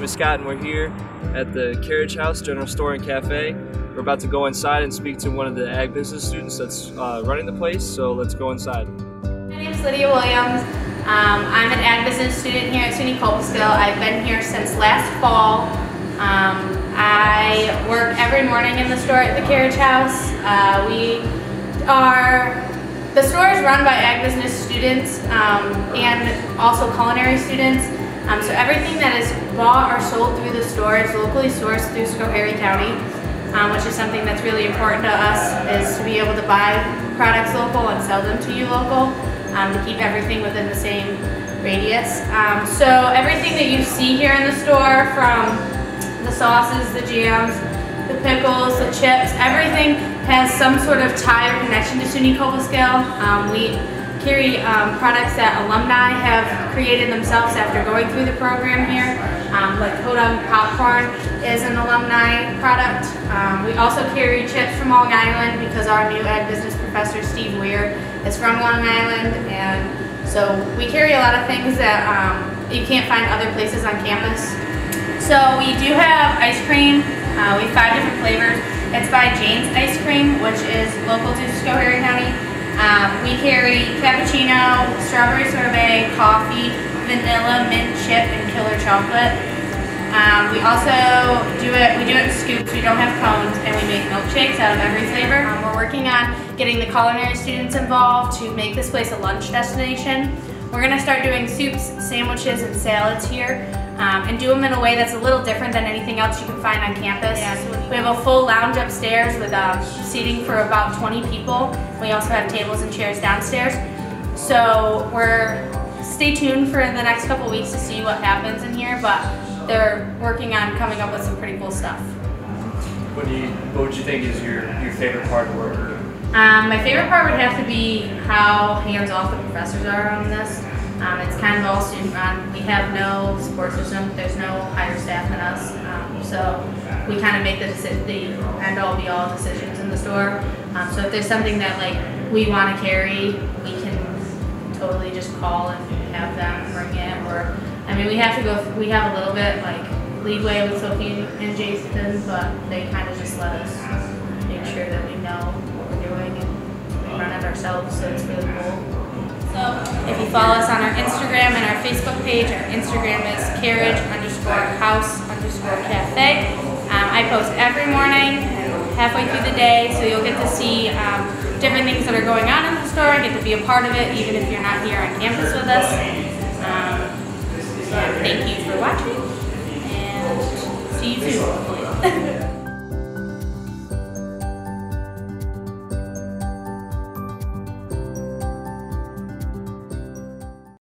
is Scott and we're here at the Carriage House, General Store and Cafe. We're about to go inside and speak to one of the ag business students that's running the place, so let's go inside. My name is Lydia Williams. I'm an ag business student here at SUNY Cobleskill. I've been here since last fall. I work every morning in the store at the Carriage House. The store is run by ag business students and also culinary students. So everything that is bought or sold through the store is locally sourced through Schoharie County, which is something that's really important to us, is to be able to buy products local and sell them to you local, to keep everything within the same radius. So everything that you see here in the store, from the sauces, the jams, the pickles, the chips, everything has some sort of tie or connection to SUNY Cobleskill. We carry products that alumni have created themselves after going through the program here. Like Podunk popcorn is an alumni product. We also carry chips from Long Island because our new ag business professor, Steve Weir, is from Long Island, and so we carry a lot of things that you can't find other places on campus. So we do have ice cream. We have 5 different flavors. It's by Jane's Ice Cream, which is local to Schoharie County. We carry cappuccino, strawberry sorbet, coffee, vanilla, mint chip, and killer chocolate. We also do it in scoops. We don't have cones, and we make milkshakes out of every flavor. We're working on getting the culinary students involved to make this place a lunch destination. We're going to start doing soups, sandwiches, and salads here, and do them in a way that's a little different than anything else you can find on campus. We have a full lounge upstairs with seating for about 20 people. We also have tables and chairs downstairs. So stay tuned for the next couple weeks to see what happens in here, but they're working on coming up with some pretty cool stuff. What would you think is your favorite part of the work? My favorite part would have to be how hands-off the professors are on this. It's kind of all student-run. We have no support system. There's no higher staff than us. So we kind of make the end-all be-all decisions in the store. So if there's something that we want to carry, we can totally just call and have them bring it. Or we have a little bit leeway with Sophie and Jason, but they kind of just let us make sure that we know what we're doing, and we run it ourselves, so it's really cool. So if you follow us on our Instagram and our Facebook page, our Instagram is carriage_house_cafe. I post every morning and halfway through the day, so you'll get to see different things that are going on in the store, get to be a part of it even if you're not here on campus with us. Thank you for watching, and see you soon, hopefully.